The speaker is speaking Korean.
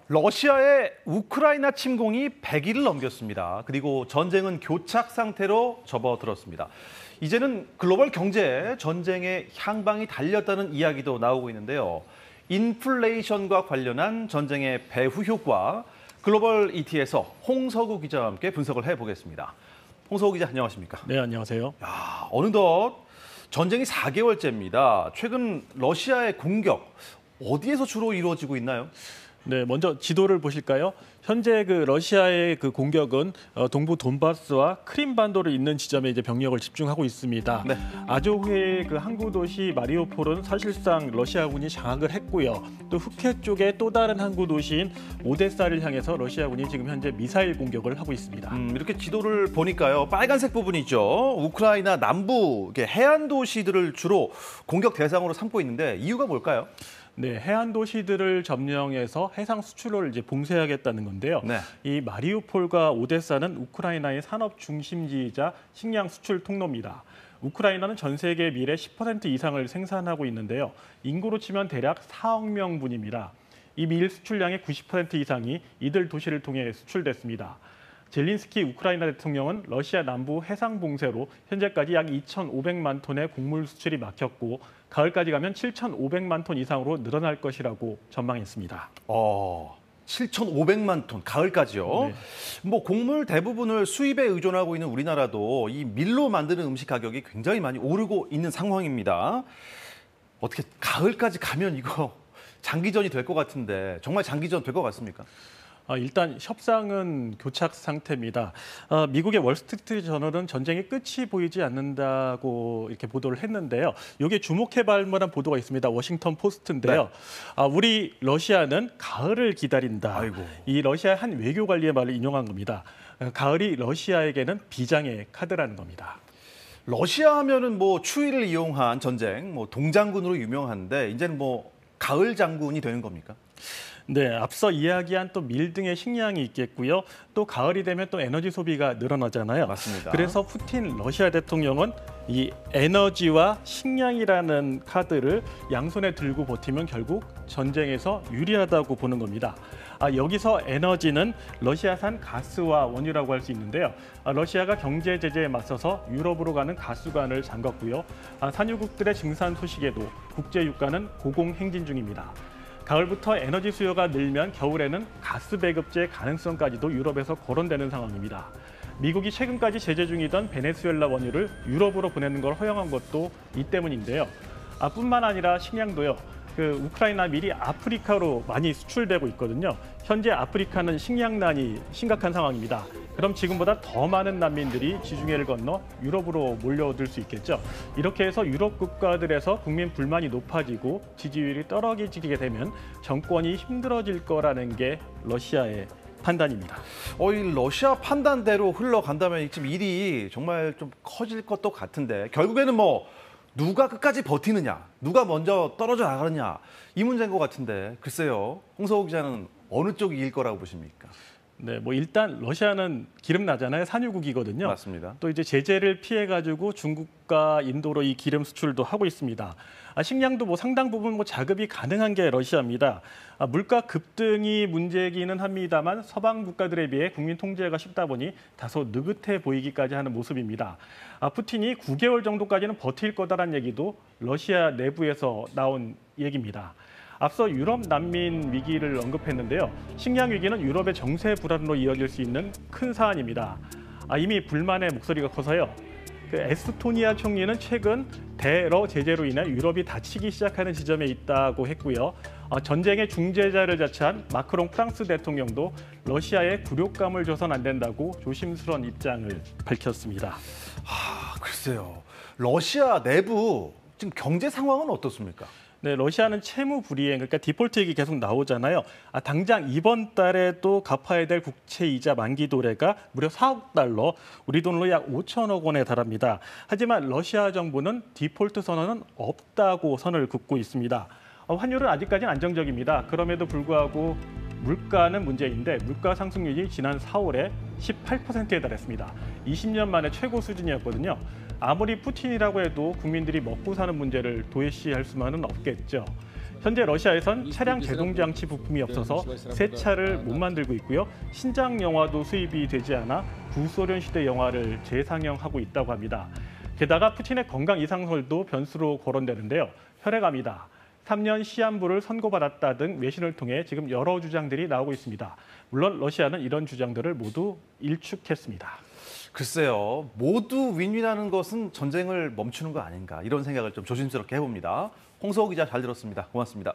러시아의 우크라이나 침공이 100일을 넘겼습니다. 그리고 전쟁은 교착 상태로 접어들었습니다. 이제는 글로벌 경제에 전쟁의 향방이 달렸다는 이야기도 나오고 있는데요. 인플레이션과 관련한 전쟁의 배후 효과, 글로벌 ET에서 홍석우 기자와 함께 분석을 해보겠습니다. 홍석우 기자, 안녕하십니까? 네, 안녕하세요. 어느덧 전쟁이 4개월째입니다. 최근 러시아의 공격, 어디에서 주로 이루어지고 있나요? 네, 먼저 지도를 보실까요? 현재 러시아의 공격은 동부 돈바스와 크림반도를 잇는 지점에 이제 병력을 집중하고 있습니다. 네. 아조흐의 항구 도시 마리우폴은 사실상 러시아군이 장악을 했고요. 또 흑해 쪽의 또 다른 항구 도시인 오데사를 향해서 러시아군이 지금 현재 미사일 공격을 하고 있습니다. 이렇게 지도를 보니까요, 빨간색 부분이 있죠. 우크라이나 남부 해안 도시들을 주로 공격 대상으로 삼고 있는데 이유가 뭘까요? 네, 해안 도시들을 점령해서 해상 수출을 이제 봉쇄하겠다는 건데요. 네. 이 마리우폴과 오데사는 우크라이나의 산업 중심지이자 식량 수출 통로입니다. 우크라이나는 전 세계 밀의 10% 이상을 생산하고 있는데요. 인구로 치면 대략 4억 명분입니다. 이 밀 수출량의 90% 이상이 이들 도시를 통해 수출됐습니다. 젤린스키 우크라이나 대통령은 러시아 남부 해상 봉쇄로 현재까지 약 2,500만 톤의 곡물 수출이 막혔고 가을까지 가면 7,500만 톤 이상으로 늘어날 것이라고 전망했습니다. 7,500만 톤, 가을까지요? 네. 곡물 대부분을 수입에 의존하고 있는 우리나라도 이 밀로 만드는 음식 가격이 굉장히 많이 오르고 있는 상황입니다. 어떻게 가을까지 가면 이거 장기전이 될 것 같은데 정말 장기전 될 것 같습니까? 일단 협상은 교착 상태입니다. 미국의 월스트리트 저널은 전쟁의 끝이 보이지 않는다고 이렇게 보도를 했는데요. 이게 주목해볼 만한 보도가 있습니다. 워싱턴 포스트인데요. 네. 우리 러시아는 가을을 기다린다. 아이고. 이 러시아 한 외교 관리의 말을 인용한 겁니다. 가을이 러시아에게는 비장의 카드라는 겁니다. 러시아 하면은 추위를 이용한 전쟁, 동장군으로 유명한데 이제는 가을 장군이 되는 겁니까? 네, 앞서 이야기한 또 밀 등의 식량이 있겠고요. 또 가을이 되면 또 에너지 소비가 늘어나잖아요. 맞습니다. 그래서 푸틴 러시아 대통령은 이 에너지와 식량이라는 카드를 양손에 들고 버티면 결국 전쟁에서 유리하다고 보는 겁니다. 여기서 에너지는 러시아산 가스와 원유라고 할 수 있는데요. 러시아가 경제 제재에 맞서서 유럽으로 가는 가스관을 잠갔고요. 산유국들의 증산 소식에도 국제 유가는 고공행진 중입니다. 가을부터 에너지 수요가 늘면 겨울에는 가스 배급제 가능성까지도 유럽에서 거론되는 상황입니다. 미국이 최근까지 제재 중이던 베네수엘라 원유를 유럽으로 보내는 걸 허용한 것도 이 때문인데요. 뿐만 아니라 식량도요. 우크라이나 밀이 아프리카로 많이 수출되고 있거든요. 현재 아프리카는 식량난이 심각한 상황입니다. 그럼 지금보다 더 많은 난민들이 지중해를 건너 유럽으로 몰려들 수 있겠죠. 이렇게 해서 유럽 국가들에서 국민 불만이 높아지고 지지율이 떨어지게 되면 정권이 힘들어질 거라는 게 러시아의 판단입니다. 이 러시아 판단대로 흘러간다면 지금 일이 정말 좀 커질 것도 같은데 결국에는 누가 끝까지 버티느냐, 누가 먼저 떨어져 나가느냐 이 문제인 것 같은데 글쎄요. 홍석우 기자는 어느 쪽이 이길 거라고 보십니까? 네, 일단 러시아는 기름 나잖아요. 산유국이거든요. 맞습니다. 또 이제 제재를 피해가지고 중국과 인도로 이 기름 수출도 하고 있습니다. 식량도 상당 부분 자급이 가능한 게 러시아입니다. 물가 급등이 문제이기는 합니다만 서방 국가들에 비해 국민 통제가 쉽다 보니 다소 느긋해 보이기까지 하는 모습입니다. 푸틴이 9개월 정도까지는 버틸 거다라는 얘기도 러시아 내부에서 나온 얘기입니다. 앞서 유럽 난민 위기를 언급했는데요. 식량 위기는 유럽의 정세 불안으로 이어질 수 있는 큰 사안입니다. 이미 불만의 목소리가 커서요. 에스토니아 총리는 최근 대러 제재로 인해 유럽이 다치기 시작하는 지점에 있다고 했고요. 전쟁의 중재자를 자처한 마크롱 프랑스 대통령도 러시아에 굴욕감을 줘선 안 된다고 조심스러운 입장을 밝혔습니다. 글쎄요. 러시아 내부 지금 경제 상황은 어떻습니까? 네, 러시아는 채무 불이행, 그러니까 디폴트 얘기 계속 나오잖아요. 당장 이번 달에도 갚아야 될 국채 이자 만기 도래가 무려 4억 달러, 우리 돈으로 약 5천억 원에 달합니다. 하지만 러시아 정부는 디폴트 선언은 없다고 선을 긋고 있습니다. 환율은 아직까지는 안정적입니다. 그럼에도 불구하고 물가는 문제인데 물가 상승률이 지난 4월에 18%에 달했습니다. 20년 만에 최고 수준이었거든요. 아무리 푸틴이라고 해도 국민들이 먹고 사는 문제를 도외시할 수만은 없겠죠. 현재 러시아에선 차량 제동 장치 부품이 없어서 새 차를 못 만들고 있고요. 신작 영화도 수입이 되지 않아 구소련 시대 영화를 재상영하고 있다고 합니다. 게다가 푸틴의 건강 이상설도 변수로 거론되는데요. 혈액암이다, 3년 시한부를 선고받았다 등 외신을 통해 지금 여러 주장들이 나오고 있습니다. 물론 러시아는 이런 주장들을 모두 일축했습니다. 글쎄요, 모두 윈윈하는 것은 전쟁을 멈추는 거 아닌가 이런 생각을 좀 조심스럽게 해봅니다. 홍서호 기자 잘 들었습니다. 고맙습니다.